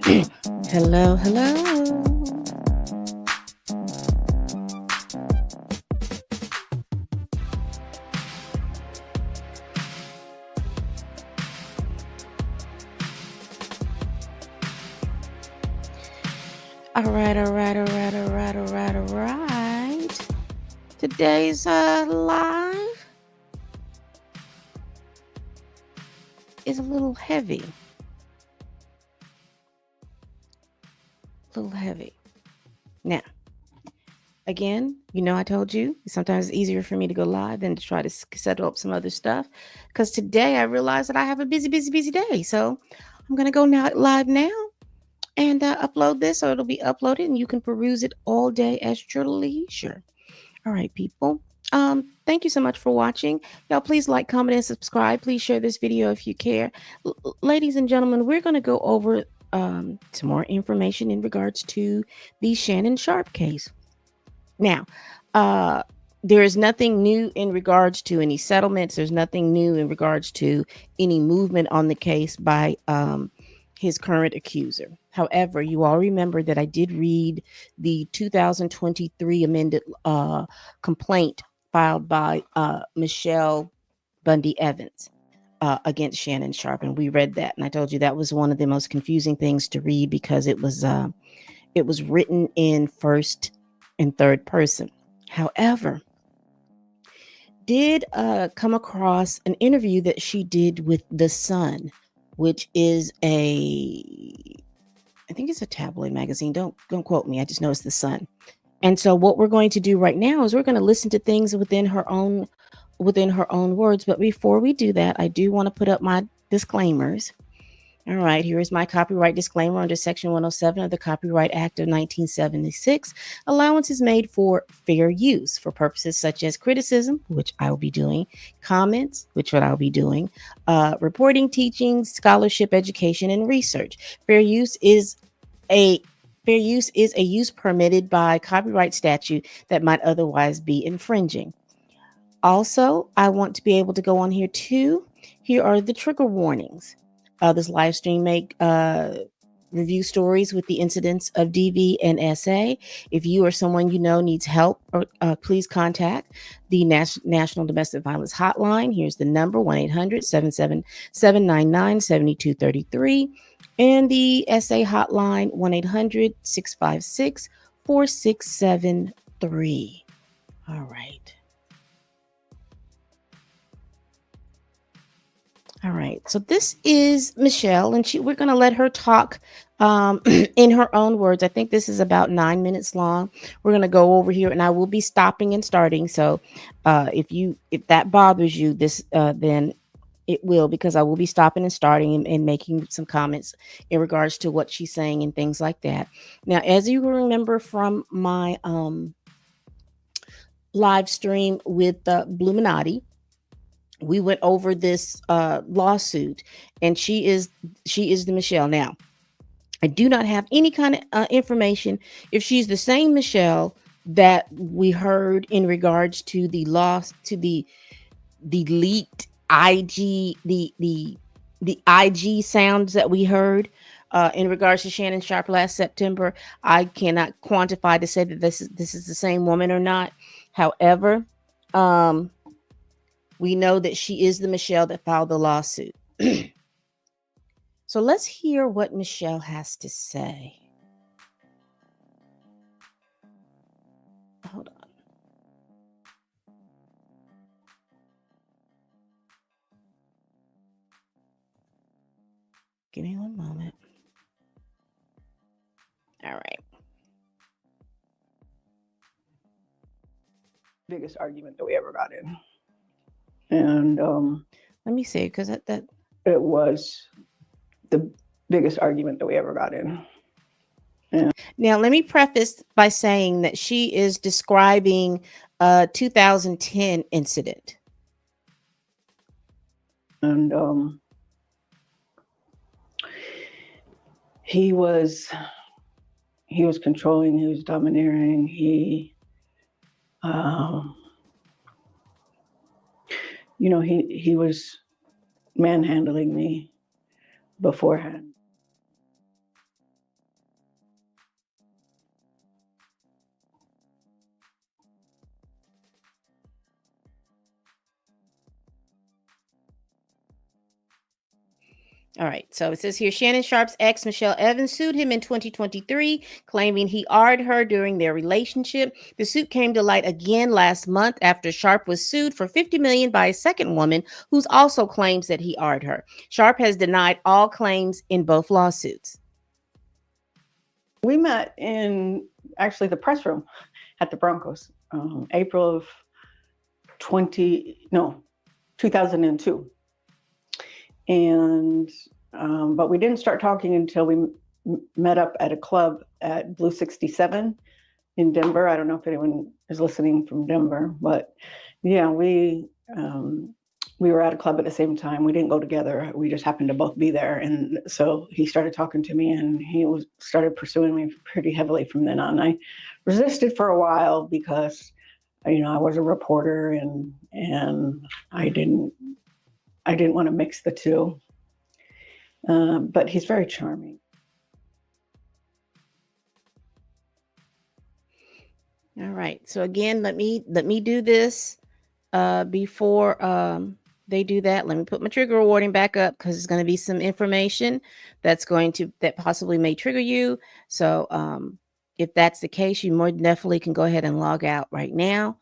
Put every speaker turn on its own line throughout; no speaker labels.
Hello, hello. All right. Today's live is a little heavy. Now, again, I told you sometimes it's easier for me to go live than to try to settle up some other stuff. Because today I realized that I have a busy day. So I'm going to go now live now and upload this, so it'll be uploaded and you can peruse it all day at your leisure. All right, people. Thank you so much for watching. Y'all, please like, comment, and subscribe. Please share this video if you care. Ladies and gentlemen, we're going to go over some more information in regards to the Shannon Sharpe case. Now, there is nothing new in regards to any settlements. There's nothing new in regards to any movement on the case by his current accuser. However, you all remember that I did read the 2023 amended complaint filed by Michele Bundy Evans against Shannon Sharpe, and we read that. And I told you that was one of the most confusing things to read because it was written in first and third person. However, did come across an interview that she did with The Sun, which is I think it's a tabloid magazine. Don't quote me. I just know it's The Sun. And so what we're going to do right now is we're going to listen to things within her own words. But before we do that, I do want to put up my disclaimers. All right, here is my copyright disclaimer under Section 107 of the Copyright Act of 1976. Allowance is made for fair use for purposes such as criticism, which I will be doing, comments, which what I'll be doing, reporting, teaching, scholarship, education, and research. Fair use is a use permitted by copyright statute that might otherwise be infringing. Also, I want to be able to go on here too. Here are the trigger warnings. This live stream may review stories with the incidents of DV and SA. If you or someone you know needs help, please contact the National Domestic Violence Hotline. Here's the number, 1-800-799-7233. And the SA hotline, 1-800-656-4673. All right. All right. So this is Michele, and we're going to let her talk in her own words. I think this is about 9 minutes long. We're going to go over here, and I will be stopping and starting. So if that bothers you, then it will, because I will be stopping and starting and making some comments in regards to what she's saying and things like that. Now, as you remember from my live stream with Bluminati, we went over this lawsuit, and she is the Michele. Now, I do not have any kind of information if she's the same Michele that we heard in regards to the loss to the leaked IG the IG sounds that we heard in regards to Shannon Sharpe last September. I cannot quantify to say that this is the same woman or not. However, we know that she is the Michele that filed the lawsuit. So let's hear what Michele has to say. Hold on. Give me one moment. All right.
Biggest argument that we ever got in. And
let me see, because that
it was the biggest argument that we ever got in.
Yeah. Now, let me preface by saying that she is describing a 2010 incident.
And he was controlling, he was domineering, he was manhandling me beforehand.
All right. So it says here Shannon Sharpe's ex, Michele Evans, sued him in 2023, claiming he R'd her during their relationship. The suit came to light again last month after Sharpe was sued for $50 million by a second woman who's also claims that he R'd her. Sharpe has denied all claims in both lawsuits.
We met in actually the press room at the Broncos, April of 2002. And but we didn't start talking until we met up at a club at Blue 67 in Denver. I don't know if anyone is listening from Denver, but yeah, we were at a club at the same time. We didn't go together. We just happened to both be there. And so he started talking to me, and he started pursuing me pretty heavily from then on. I resisted for a while because, I was a reporter, and I didn't want to mix the two. But he's very charming.
All right. So again, let me do this before they do that. Let me put my trigger warning back up because it's going to be some information that possibly may trigger you. So if that's the case, you more definitely can go ahead and log out right now.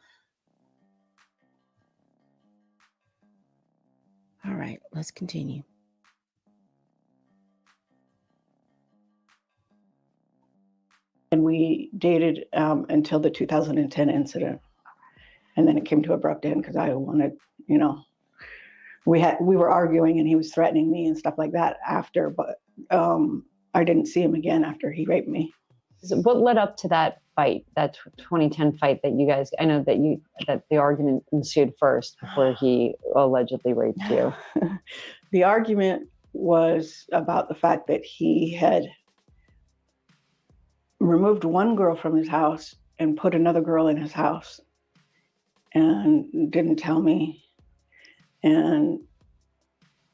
All right, let's continue.
And we dated until the 2010 incident. And then it came to an abrupt end because I wanted, we were arguing and he was threatening me and stuff like that after, but I didn't see him again after he raped me.
So what led up to that fight, that 2010 fight that you guys, I know that the argument ensued first before he allegedly raped you?
The argument was about the fact that he had removed one girl from his house and put another girl in his house and didn't tell me. And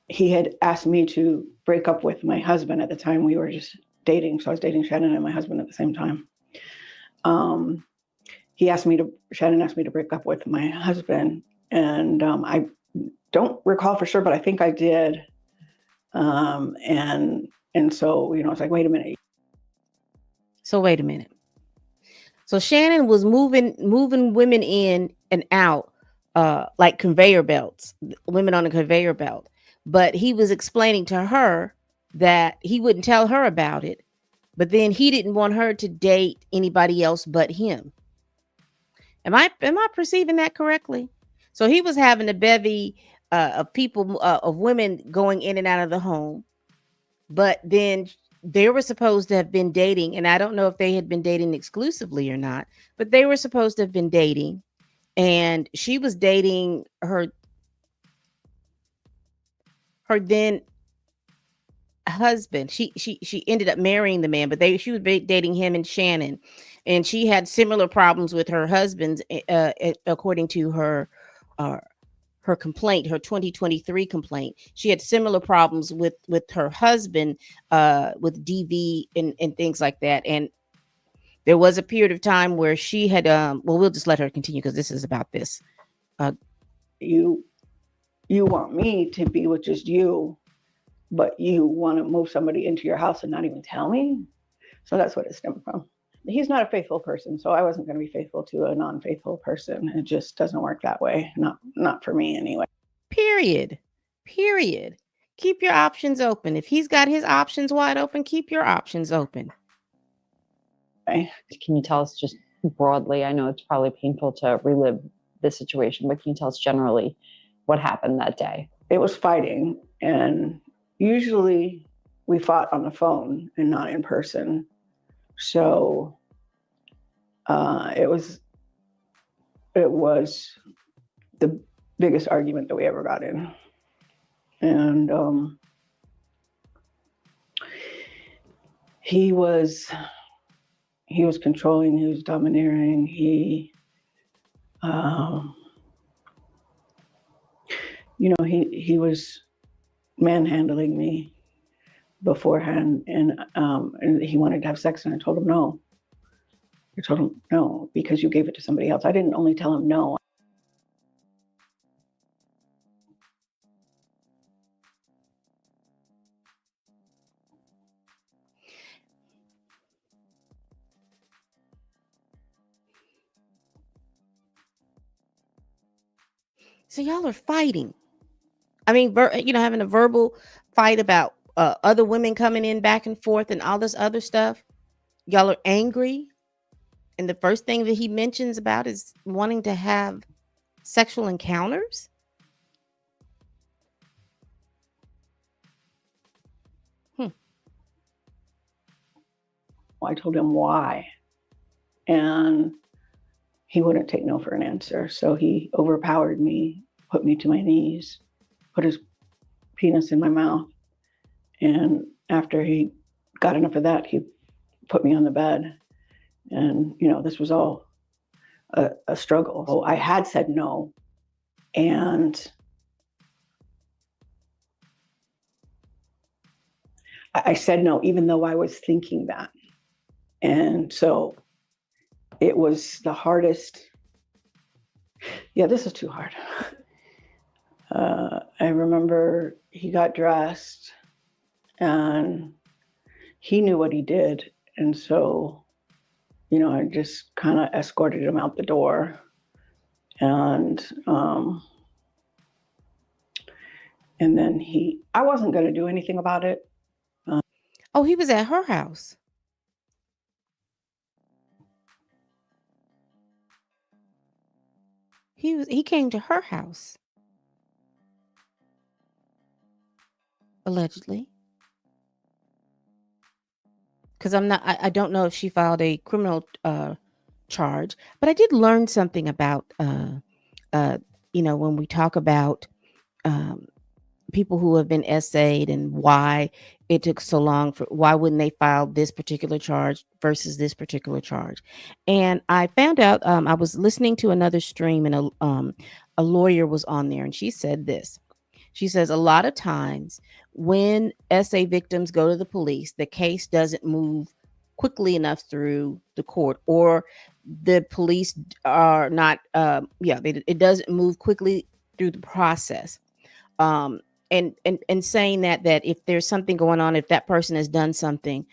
he had asked me to break up with my husband at the time. We were just dating. So I was dating Shannon and my husband at the same time. Shannon asked me to break up with my husband. And I don't recall for sure, but I think I did. And so, it's like, wait a minute.
So wait a minute. So Shannon was moving women in and out like conveyor belts, women on a conveyor belt. But he was explaining to her that he wouldn't tell her about it, but then he didn't want her to date anybody else but him. Am I perceiving that correctly? So he was having a bevy of people, of women going in and out of the home, but then they were supposed to have been dating, and I don't know if they had been dating exclusively or not, but they were supposed to have been dating, and she was dating her then husband. She ended up marrying the man, but she was dating him and Shannon, and she had similar problems with her husband's, according to her complaint, her 2023 complaint. She had similar problems with her husband, with DV and things like that. And there was a period of time where she had we'll just let her continue because this is about this.
You want me to be with just you, but you want to move somebody into your house and not even tell me? So that's what it stemmed from. He's not a faithful person, so I wasn't going to be faithful to a non-faithful person. It just doesn't work that way. Not for me anyway.
Period. Keep your options open. If he's got his options wide open, keep your options open.
Okay.
Can you tell us just broadly, I know it's probably painful to relive this situation, but can you tell us generally what happened that day?
It was fighting, and usually we fought on the phone and not in person. So it was the biggest argument that we ever got in. And he was controlling, he was domineering, he was manhandling me beforehand, and he wanted to have sex, and I told him no. I told him no because you gave it to somebody else. I didn't only tell him no.
So y'all are fighting. I mean, having a verbal fight about other women coming in back and forth and all this other stuff. Y'all are angry. And the first thing that he mentions about is wanting to have sexual encounters.
I told him why. And he wouldn't take no for an answer. So he overpowered me, put me to my knees, put his penis in my mouth. And after he got enough of that, he put me on the bed. And, this was all a struggle. So I had said no. And I said no, even though I was thinking that. And so it was the hardest. Yeah, this is too hard. I remember he got dressed and he knew what he did. And so, I just kind of escorted him out the door. And then I wasn't going to do anything about it.
Oh, he was at her house. He came to her house. Allegedly. Because I don't know if she filed a criminal charge, but I did learn something about when we talk about people who have been essayed and why it took so long why wouldn't they file this particular charge versus this particular charge. And I found out, I was listening to another stream, and a lawyer was on there, and she said this. She says a lot of times when essay victims go to the police, the case doesn't move quickly enough through the court, or the police are not it doesn't move quickly through the process. And saying that if there's something going on, if that person has done something,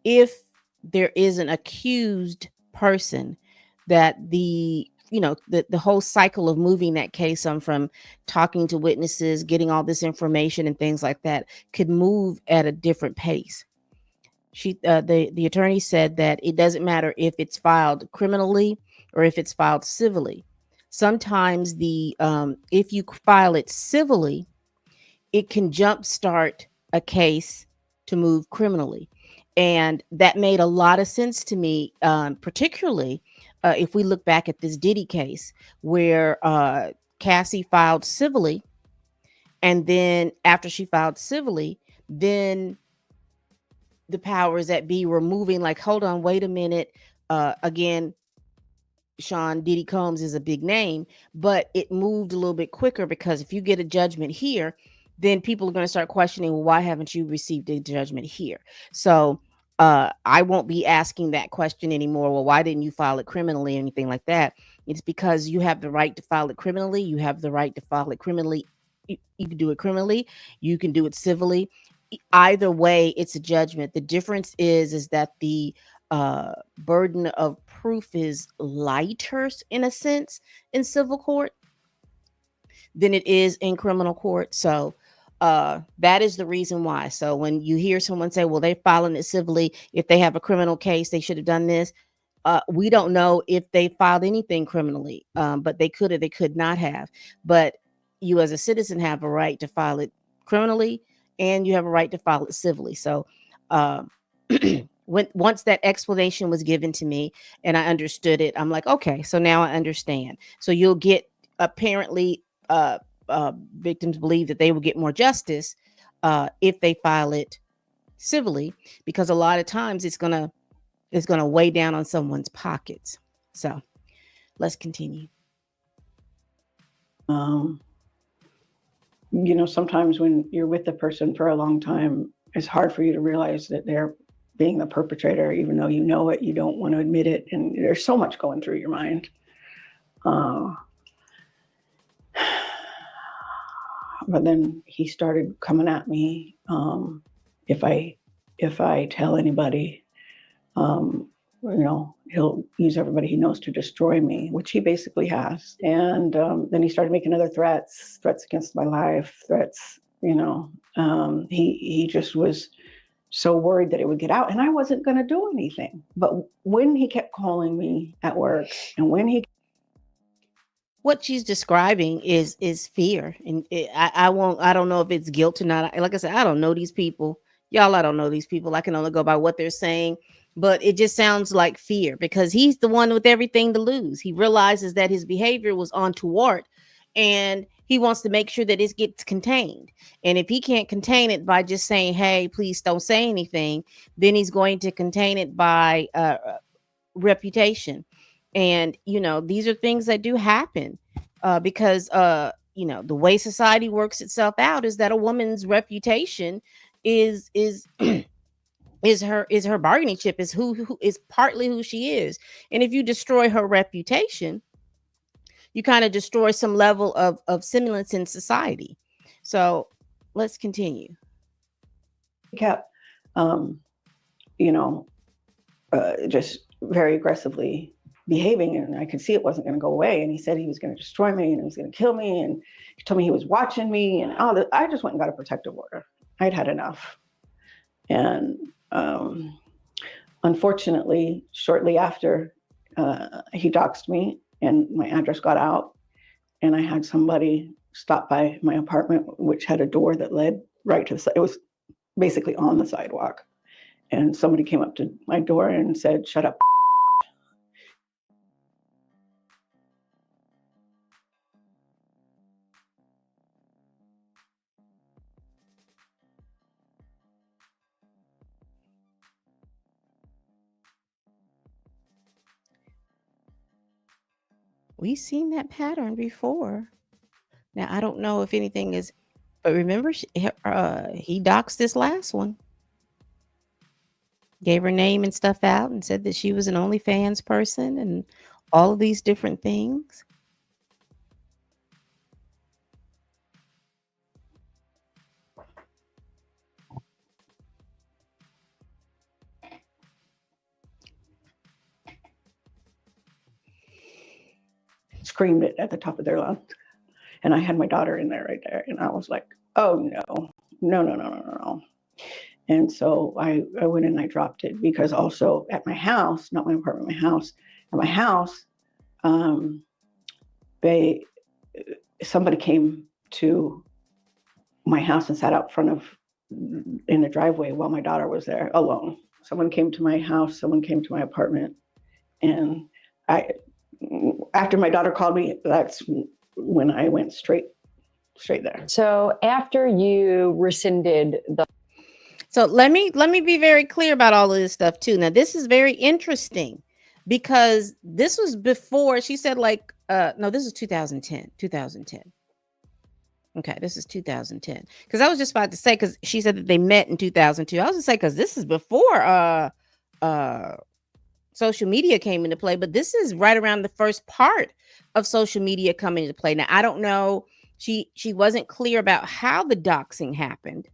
if there is an accused person, that the whole cycle of moving that case on, from talking to witnesses, getting all this information and things like that, could move at a different pace. The attorney said that it doesn't matter if it's filed criminally or if it's filed civilly. Sometimes if you file it civilly, it can jumpstart a case to move criminally. And that made a lot of sense to me, particularly if we look back at this Diddy case, where Cassie filed civilly. And then after she filed civilly, then the powers that be were moving like, hold on, wait a minute. Again, Sean Diddy Combs is a big name, but it moved a little bit quicker, because if you get a judgment here, then people are going to start questioning, well, why haven't you received a judgment here? So I won't be asking that question anymore. Well, why didn't you file it criminally or anything like that? It's because you have the right to file it criminally. You have the right to file it criminally. You can do it criminally. You can do it civilly. Either way, it's a judgment. The difference is that the burden of proof is lighter, in a sense, in civil court than it is in criminal court. So that is the reason why. So when you hear someone say, well, they're filing it civilly, if they have a criminal case, they should have done this. We don't know if they filed anything criminally, but they could or they could not have. But you as a citizen have a right to file it criminally, and you have a right to file it civilly. So once that explanation was given to me and I understood it, I'm like, okay, so now I understand. So you'll get, apparently, victims believe that they will get more justice if they file it civilly, because a lot of times it's gonna weigh down on someone's pockets. So let's continue.
Sometimes when you're with the person for a long time, it's hard for you to realize that they're being the perpetrator, even though you know it, you don't want to admit it, and there's so much going through your mind. But then he started coming at me if I tell anybody. he'll use everybody he knows to destroy me, which he basically has. And then he started making other threats against my life, threats, he just was so worried that it would get out, and I wasn't going to do anything. But when he kept calling me at work, and
what she's describing is fear, and I don't know if it's guilt or not. Like I said, I don't know these people, y'all. I don't know these people. I can only go by what they're saying, but it just sounds like fear, because he's the one with everything to lose. He realizes that his behavior was untoward, and he wants to make sure that it gets contained. And if he can't contain it by just saying, hey, please don't say anything, then he's going to contain it by reputation. And these are things that do happen, because the way society works itself out is that a woman's reputation is is her bargaining chip, is who is partly who she is. And if you destroy her reputation, you kind of destroy some level of semblance in society. So let's continue.
he kept just very aggressively behaving, and I could see it wasn't going to go away. And he said he was going to destroy me and he was going to kill me, and he told me he was watching me and all that. I just went and got a protective order. I'd had enough. And unfortunately, shortly after, he doxed me and my address got out, and I had somebody stop by my apartment, which had a door that led right to the side. It was basically on the sidewalk. And somebody came up to my door and said, "Shut up."
We've seen that pattern before. Now I don't know if anything is, but remember, he doxed this last one, gave her name and stuff out, and said that she was an OnlyFans person and all of these different things.
Screamed it at the top of their lungs. And I had my daughter in there right there. And I was like, oh no, no, no, no, no, no, no. And so I went and I dropped it, because also at my house, not my apartment, my house, at my house, somebody came to my house and sat out front of in the driveway while my daughter was there alone. Someone came to my house, someone came to my apartment, and after my daughter called me, that's when I went straight there.
So after you rescinded the
So let me be very clear about all of this stuff too. Now this is very interesting, because this was before she said, like, no, this is 2010. Okay, this is 2010. Because I was just about to say, because she said that they met in 2002. I was gonna say, because this is before social media came into play, but this is right around the first part of social media coming into play. Now I don't know. She wasn't clear about how the doxing happened,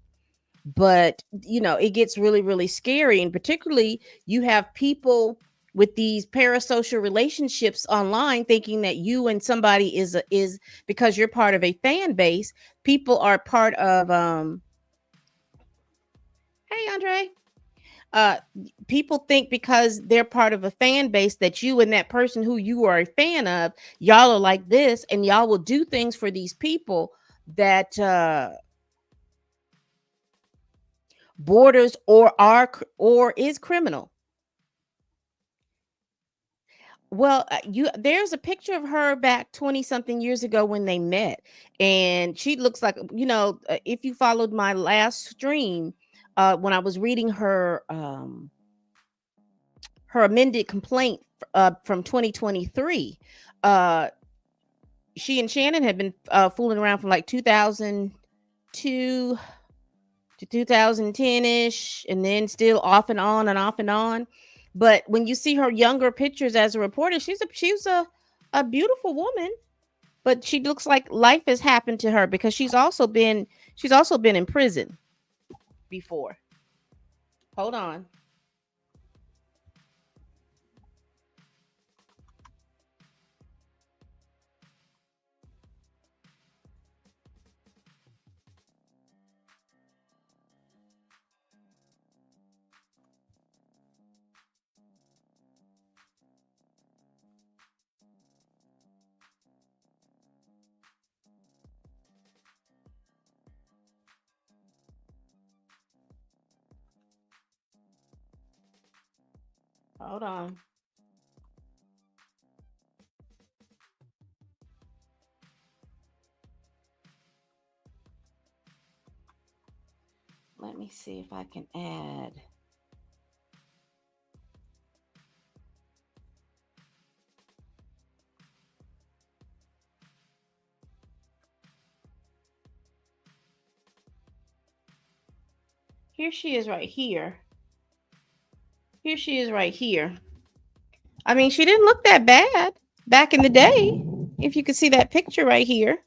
but it gets really, really scary. And particularly, you have people with these parasocial relationships online thinking that you and somebody is because you're part of a fan base. People are part of hey Andre, people think because they're part of a fan base that you and that person who you are a fan of, y'all are like this, and y'all will do things for these people that borders or is criminal. Well, there's a picture of her back 20 something years ago when they met, and she looks like, if you followed my last stream, when I was reading her amended complaint from 2023, she and Shannon had been fooling around from like 2002 to 2010-ish, and then still off and on and off and on. But when you see her younger pictures as a reporter, she's a beautiful woman, but she looks like life has happened to her, because she's also been in prison before. Hold on. Hold on. Let me see if I can add. Here she is right here. Here she is right here. I mean, she didn't look that bad back in the day. If you could see that picture right here,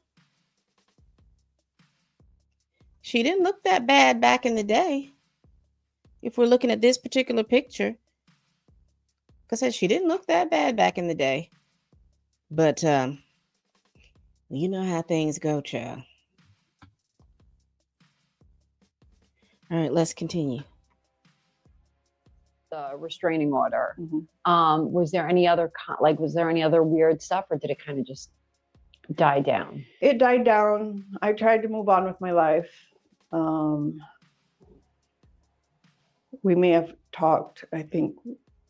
she didn't look that bad back in the day. If we're looking at this particular picture, like I said, she didn't look that bad back in the day. But you know how things go, child. All right, let's continue.
The restraining order.
Mhm.
Was there any other was there any other weird stuff, or did it kind of just die down?
It died down. I tried to move on with my life. We may have talked, I think,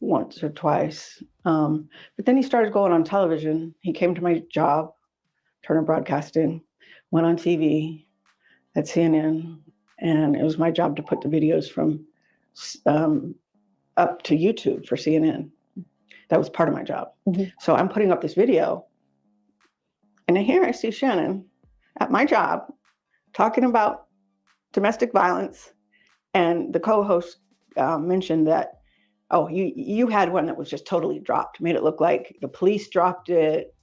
once or twice. But then he started going on television. He came to my job, Turner Broadcasting, went on TV at CNN, and it was my job to put the videos from up to YouTube for CNN. That was part of my job.
Mm-hmm.
So I'm putting up this video, and here I see Shannon at my job talking about domestic violence, and the co-host mentioned that, oh, you had one that was just totally dropped, made it look like the police dropped it,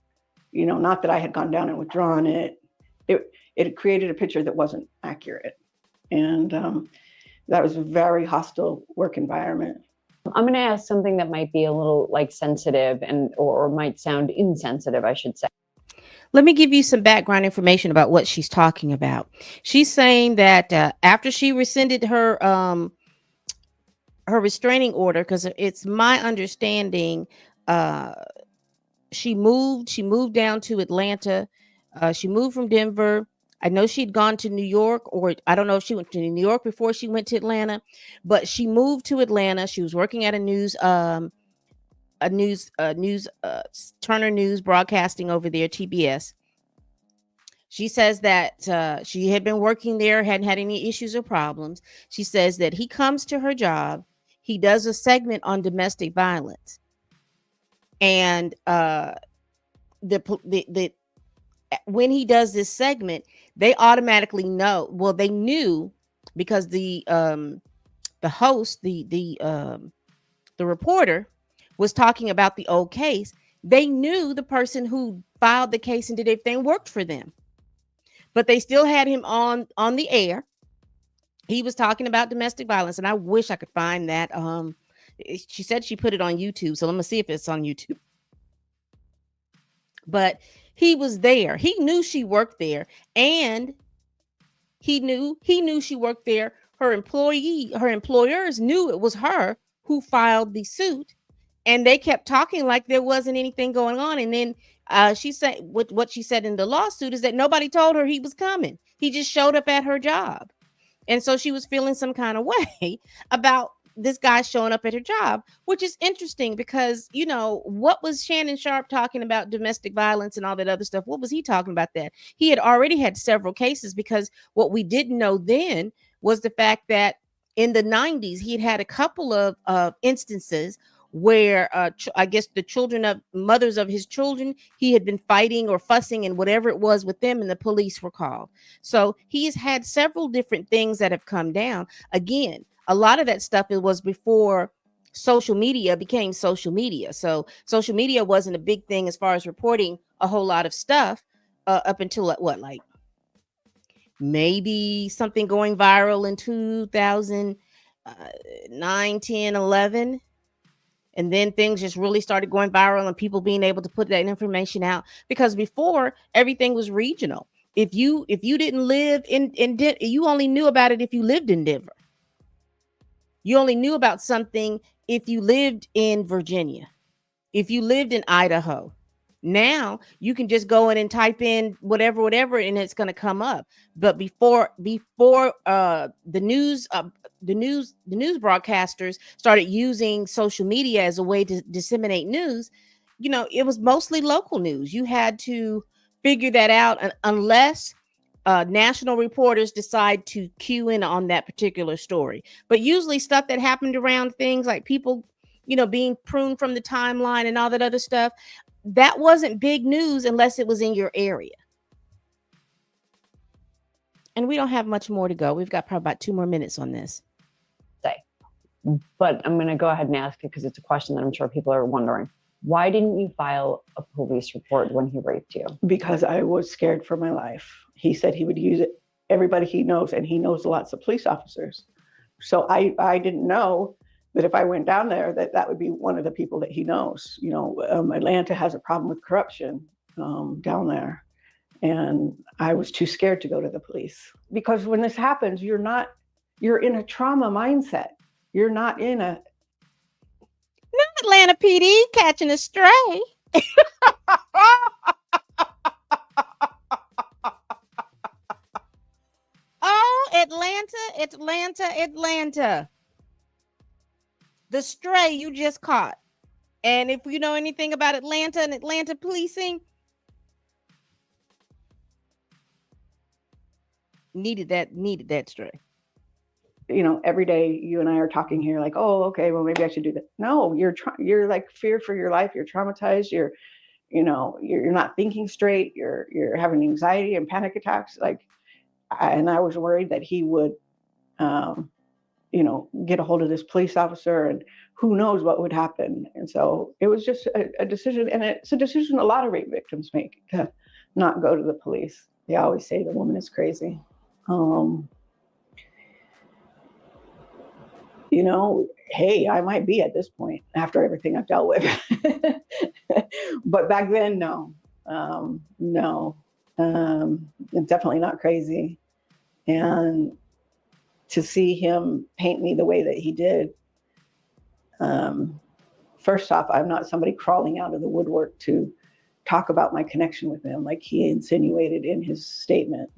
not that I had gone down and withdrawn it. It created a picture that wasn't accurate, and that was a very hostile work environment.
I'm going to ask something that might be a little sensitive or might sound insensitive, I should say.
Let me give you some background information about what she's talking about. She's saying that after she rescinded her restraining order, because it's my understanding, she moved down to Atlanta. She moved from Denver. I know she'd gone to New York, or I don't know if she went to New York before she went to Atlanta, but she moved to Atlanta. She was working at a news Turner News Broadcasting over there, TBS. She says that she had been working there, hadn't had any issues or problems. She says that he comes to her job, he does a segment on domestic violence, and the when he does this segment, they automatically know. Well, they knew because the host, the reporter, was talking about the old case. They knew the person who filed the case and did everything worked for them, but they still had him on the air. He was talking about domestic violence, and I wish I could find that. She said she put it on YouTube, so let me see if it's on YouTube. But he was there. He knew she worked there, and he knew she worked there. Her employers knew it was her who filed the suit, and they kept talking like there wasn't anything going on. And then she said what she said in the lawsuit is that nobody told her he was coming. He just showed up at her job. And so she was feeling some kind of way about this guy showing up at her job, which is interesting because, what was Shannon Sharpe talking about domestic violence and all that other stuff? What was he talking about that? He had already had several cases, because what we didn't know then was the fact that in the 90s, he had a couple of instances where I guess the mothers of his children, he had been fighting or fussing and whatever it was with them, and the police were called. So he's had several different things that have come down. Again, a lot of that stuff, it was before social media became social media. So social media wasn't a big thing as far as reporting a whole lot of stuff up until like maybe something going viral in 2009, 10, 11. And then things just really started going viral and people being able to put that information out, because before everything was regional. If you didn't live in you only knew about it if you lived in Denver. You only knew about something if you lived in Virginia, if you lived in Idaho, Now you can just go in and type in whatever, and it's going to come up. But before the news broadcasters started using social media as a way to disseminate news, it was mostly local news. You had to figure that out, unless national reporters decide to cue in on that particular story. But usually stuff that happened around things like people, being pruned from the timeline and all that other stuff, that wasn't big news unless it was in your area. And we don't have much more to go. We've got probably about 2 more minutes on this.
But I'm going to go ahead and ask it because it's a question that I'm sure people are wondering. Why didn't you file a police report when he raped you?
Because I was scared for my life. He said he would use it. Everybody he knows, and he knows lots of police officers. So I didn't know that if I went down there, that would be one of the people that he knows. Atlanta has a problem with corruption down there. And I was too scared to go to the police. Because when this happens, you're in a trauma mindset. You're not in a...
Not Atlanta PD catching a stray. Oh, Atlanta. The stray you just caught. And if you know anything about Atlanta and Atlanta policing, needed that stray.
Every day you and I are talking here like, oh, okay, well, maybe I should do that. No, you're like fear for your life. You're traumatized. You're not thinking straight. You're having anxiety and panic attacks. And I was worried that he would, get a hold of this police officer, and who knows what would happen. And so it was just a decision, and it's a decision a lot of rape victims make, to not go to the police. They always say the woman is crazy. Hey, I might be at this point after everything I've dealt with. But back then, no. Definitely not crazy. And to see him paint me the way that he did, first off, I'm not somebody crawling out of the woodwork to talk about my connection with him like he insinuated in his statement.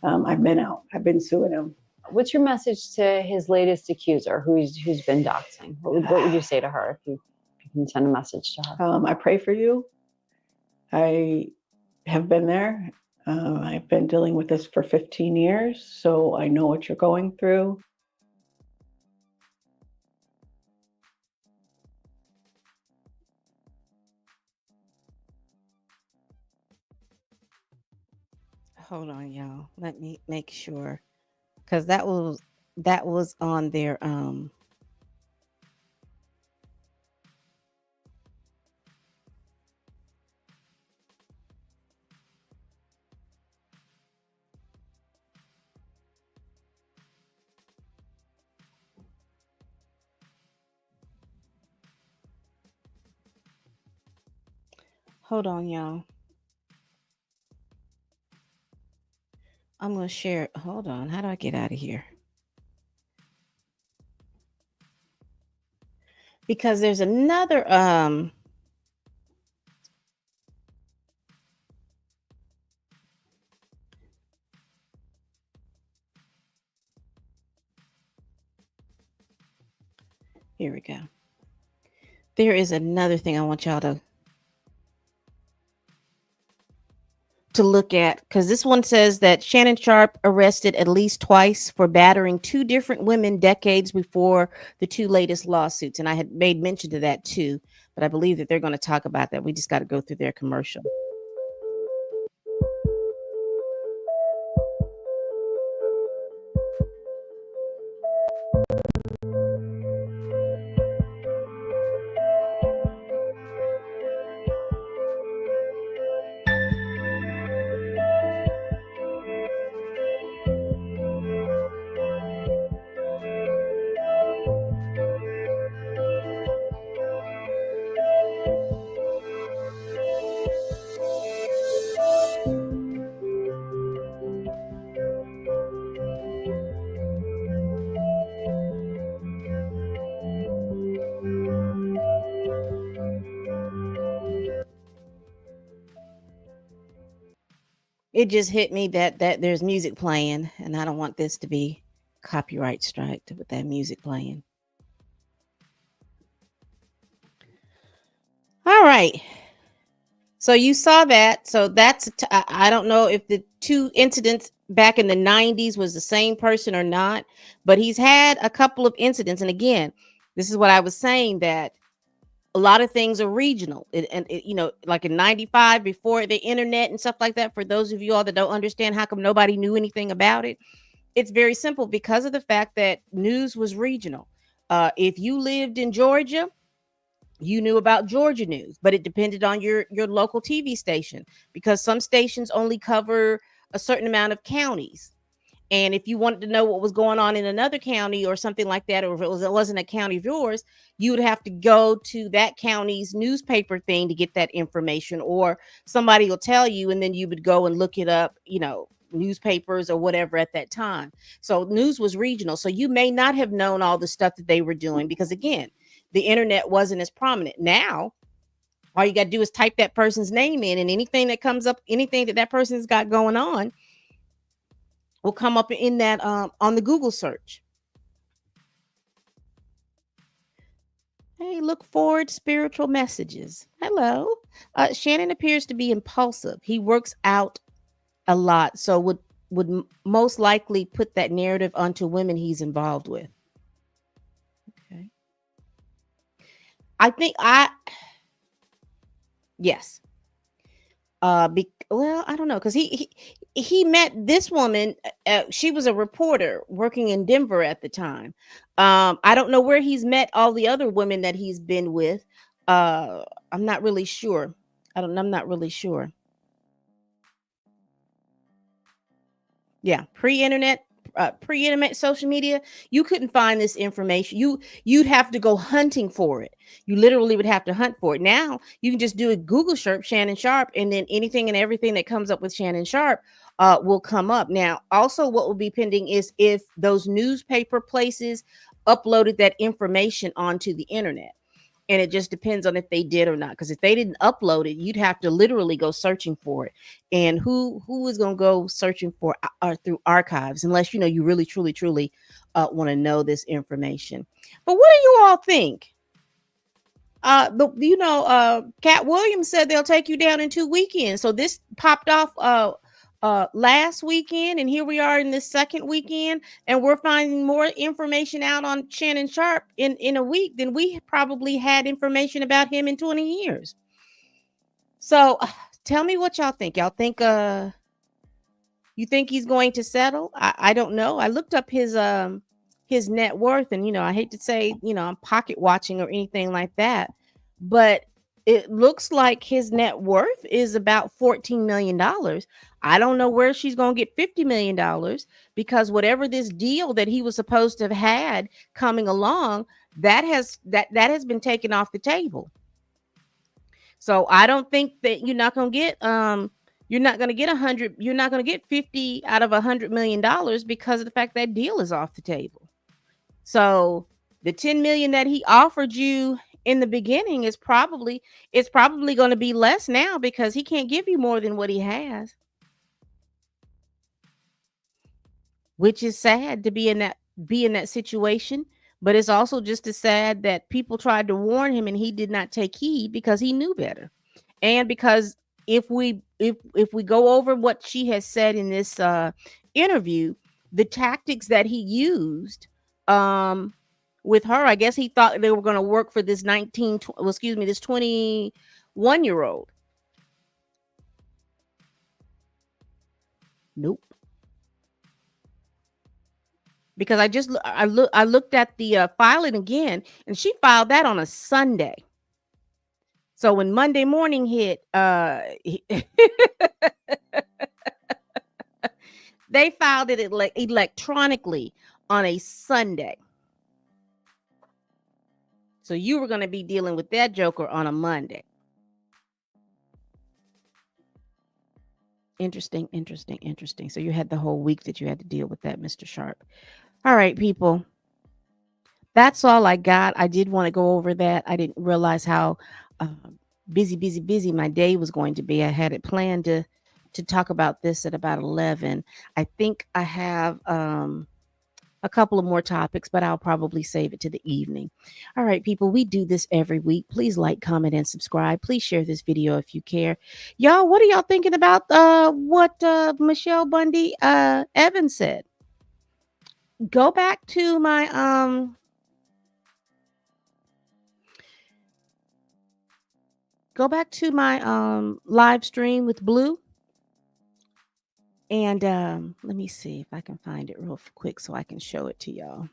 I've been out. I've been suing him.
What's your message to his latest accuser, who's been doxing? What would you say to her if you can send a message to her?
I pray for you. I have been there. I've been dealing with this for 15 years, so I know what you're going through.
Hold on, y'all. Let me make sure, because that was on their hold on, y'all. I'm gonna share. Hold on. How do I get out of here? Because there's another here we go. There is another thing I want y'all to look at, because this one says that Shannon Sharpe arrested at least twice for battering 2 different women decades before the 2 latest lawsuits. And I had made mention to that too, but I believe that they're going to talk about that. We just got to go through their commercial. It just hit me that there's music playing, and I don't want this to be copyright striked with that music playing. All right. So you saw that. So I don't know if the two incidents back in the 90s was the same person or not, but he's had a couple of incidents. And again, this is what I was saying, that a lot of things are regional. Like in 95, before the internet and stuff like that, for those of you all that don't understand how come nobody knew anything about it, it's very simple, because of the fact that news was regional. If you lived in Georgia, you knew about Georgia news, but it depended on your local TV station, because some stations only cover a certain amount of counties. And if you wanted to know what was going on in another county or something like that, or if it wasn't a county of yours, you would have to go to that county's newspaper thing to get that information, or somebody will tell you, and then you would go and look it up, newspapers or whatever at that time. So news was regional. So you may not have known all the stuff that they were doing, because again, the internet wasn't as prominent. Now, all you got to do is type that person's name in, and anything that comes up, anything that person's got going on, will come up in that on the Google search. Hey, look forward spiritual messages. Hello. Shannon appears to be impulsive. He works out a lot, so would most likely put that narrative onto women he's involved with. Okay. I think yes. Well, I don't know, because he met this woman. She was a reporter working in Denver at the time. I don't know where he's met all the other women that he's been with. I'm not really sure. I'm not really sure. Yeah, pre-internet social media, you couldn't find this information. You'd have to go hunting for it. You literally would have to hunt for it. Now you can just do a Google search, Shannon Sharpe, and then anything and everything that comes up with Shannon Sharpe will come up. Now, also what will be pending is if those newspaper places uploaded that information onto the internet. And it just depends on if they did or not. Because if they didn't upload it, you'd have to literally go searching for it. And who is going to go searching for through archives, unless you really truly want to know this information. But what do you all think? Cat Williams said they'll take you down in 2 weekends. So this popped off last weekend, and here we are in this second weekend, and we're finding more information out on Shannon Sharpe in a week than we probably had information about him in 20 years. So tell me what y'all think. Y'all think you think he's going to settle? I don't know. I looked up his net worth, and I hate to say, I'm pocket watching or anything like that, but it looks like his net worth is about $14 million. I don't know where she's going to get $50 million, because whatever this deal that he was supposed to have had coming along, that has been taken off the table. So I don't think that you're not going to get 100, you're not going to get 50 out of $100 million, because of the fact that deal is off the table. So the 10 million that he offered you in the beginning is probably going to be less now, because he can't give you more than what he has. Which is sad to be in that situation, but it's also just as sad that people tried to warn him and he did not take heed, because he knew better. And because if we go over what she has said in this interview, the tactics that he used with her, I guess he thought they were going to work for this 21-year-old. Nope. Because I looked at the filing again, and she filed that on a Sunday. So when Monday morning hit, they filed it electronically on a Sunday. So you were going to be dealing with that joker on a Monday. Interesting. So you had the whole week that you had to deal with that, Mr. Sharpe. All right, people. That's all I got. I did want to go over that. I didn't realize how busy my day was going to be. I had it planned to to talk about this at about 11. I think I have a couple of more topics, but I'll probably save it to the evening. All right, people, we do this every week. Please like, comment, and subscribe. Please share this video if you care. Y'all, what are y'all thinking about what Michelle Bundy Evans said? Go back to my live stream with Blue. And let me see if I can find it real quick so I can show it to y'all.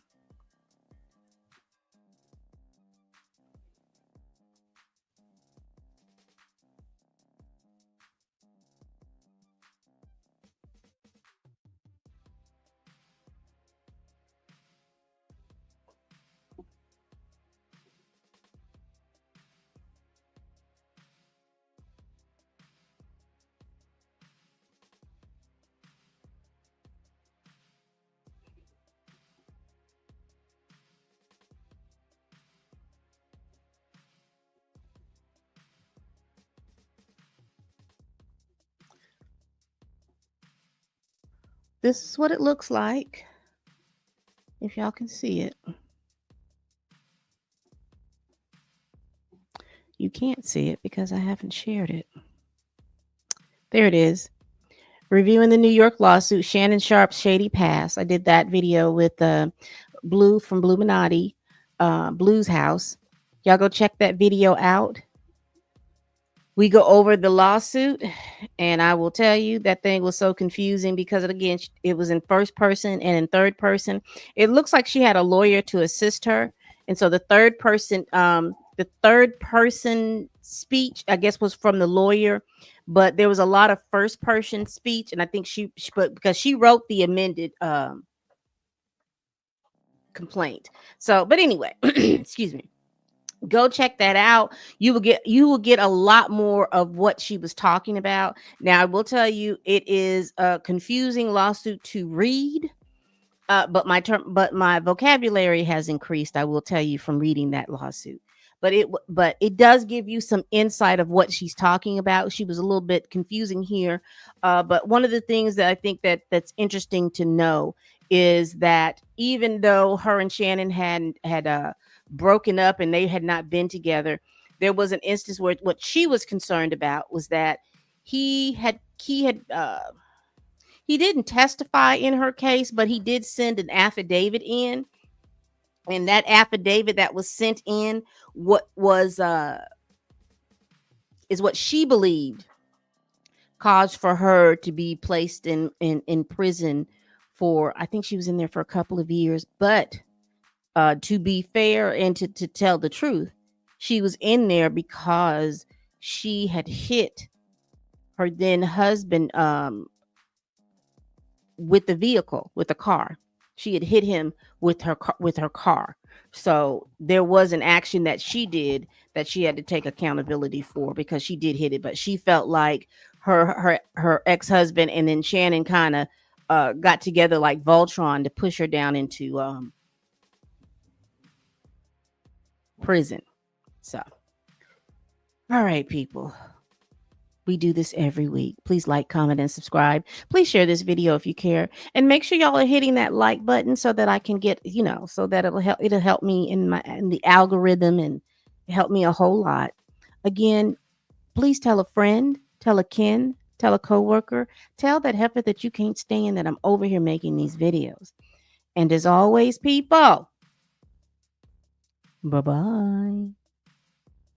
This is what it looks like, if y'all can see it. You can't see it because I haven't shared it. There it is. Reviewing the New York lawsuit, Shannon Sharpe's shady past. I did that video with Blue from Bluminati, Blue's house. Y'all go check that video out. We go over the lawsuit, and I will tell you that thing was so confusing because, again, it was in first person and in third person. It looks like she had a lawyer to assist her, and so the third person speech, I guess, was from the lawyer, but there was a lot of first person speech, and I think but because she wrote the amended complaint. So, but anyway, excuse me. Go check that out. You will get a lot more of what she was talking about. Now, I will tell you, it is a confusing lawsuit to read. But my vocabulary has increased, I will tell you, from reading that lawsuit. But it does give you some insight of what she's talking about. She was a little bit confusing here, but one of the things that I think that's interesting to know is that even though her and Shannon had broken up and they had not been together, there was an instance where what she was concerned about was that he didn't testify in her case, but he did send an affidavit in. And that affidavit that was sent in, what was is what she believed caused for her to be placed in prison for, I think she was in there for a couple of years. But to be fair and to tell the truth, she was in there because she had hit her then husband with the vehicle, with the car. She had hit him with her car. So there was an action that she did that she had to take accountability for because she did hit it, but she felt like her ex-husband and then Shannon kind of got together like Voltron to push her down into prison. So, all right, people. We do this every week. Please like, comment, and subscribe. Please share this video if you care. And make sure y'all are hitting that like button so that I can get, so that it'll help me in the algorithm and help me a whole lot. Again, please tell a friend, tell a kin, tell a coworker, tell that heifer that you can't stand that I'm over here making these videos. And as always, people, bye-bye.